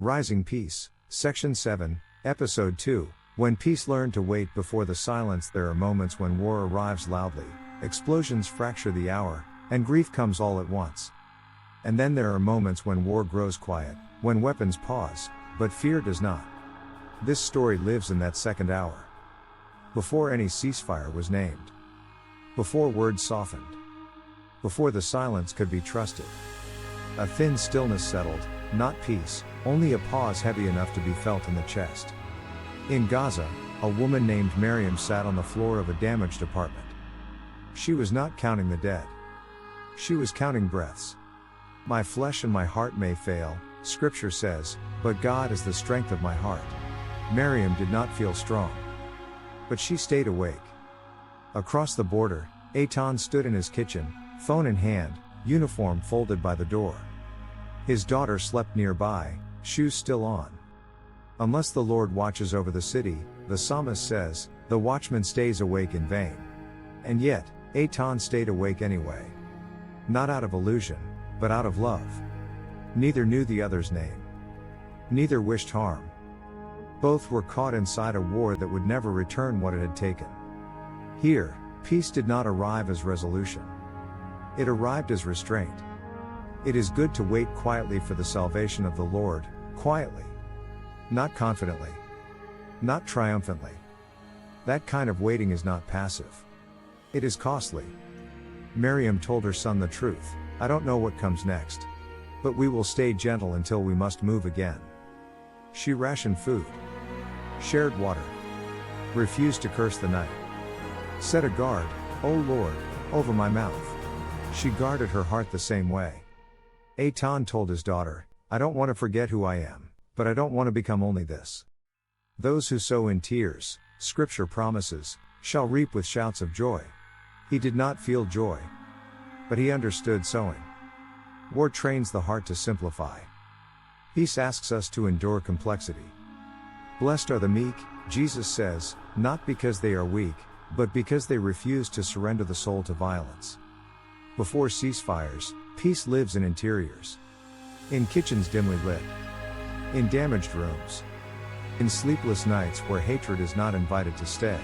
Rising Peace, Section 7, Episode 2. When peace learned to wait before the silence, there are moments when war arrives loudly, explosions fracture the hour, and grief comes all at once. And then there are moments when war grows quiet, when weapons pause, but fear does not. This story lives in that second hour. Before any ceasefire was named. Before words softened. Before the silence could be trusted. A thin stillness settled, not peace, only a pause heavy enough to be felt in the chest. In Gaza, a woman named Miriam sat on the floor of a damaged apartment. She was not counting the dead. She was counting breaths. My flesh and my heart may fail, Scripture says, but God is the strength of my heart. Miriam did not feel strong. But she stayed awake. Across the border, Eitan stood in his kitchen, phone in hand, uniform folded by the door. His daughter slept nearby, shoes still on. Unless the Lord watches over the city, the psalmist says, the watchman stays awake in vain. And yet, Eitan stayed awake anyway. Not out of illusion, but out of love. Neither knew the other's name. Neither wished harm. Both were caught inside a war that would never return what it had taken. Here, peace did not arrive as resolution. It arrived as restraint. It is good to wait quietly for the salvation of the Lord, quietly. Not confidently. Not triumphantly. That kind of waiting is not passive. It is costly. Miriam told her son the truth. I don't know what comes next. But we will stay gentle until we must move again. She rationed food. Shared water. Refused to curse the night. Set a guard, O Lord, over my mouth. She guarded her heart the same way. Eitan told his daughter, I don't want to forget who I am, but I don't want to become only this. Those who sow in tears, Scripture promises, shall reap with shouts of joy. He did not feel joy. But he understood sowing. War trains the heart to simplify. Peace asks us to endure complexity. Blessed are the meek, Jesus says, not because they are weak, but because they refuse to surrender the soul to violence. Before ceasefires, peace lives in interiors. In kitchens dimly lit. In damaged rooms. In sleepless nights where hatred is not invited to stay.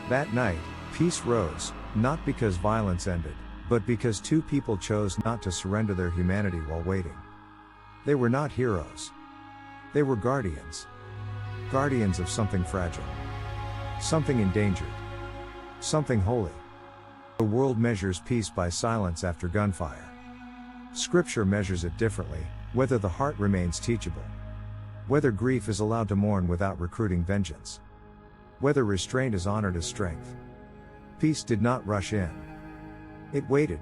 That night, peace rose, not because violence ended, but because two people chose not to surrender their humanity while waiting. They were not heroes. They were guardians. Guardians of something fragile. Something endangered. Something holy. The world measures peace by silence after gunfire. Scripture measures it differently, whether the heart remains teachable. Whether grief is allowed to mourn without recruiting vengeance. Whether restraint is honored as strength. Peace did not rush in. It waited.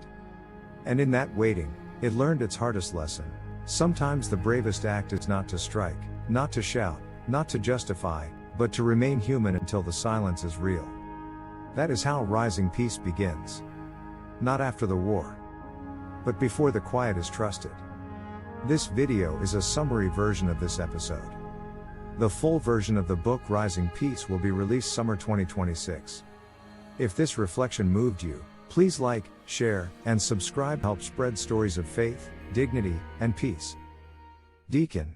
And in that waiting, it learned its hardest lesson. Sometimes the bravest act is not to strike, not to shout, not to justify, but to remain human until the silence is real. That is how rising peace begins. Not after the war. But before the quiet is trusted. This video is a summary version of this episode. The full version of the book Rising Peace will be released summer 2026. If this reflection moved you, please like, share, and subscribe. Help spread stories of faith, dignity, and peace. Deacon.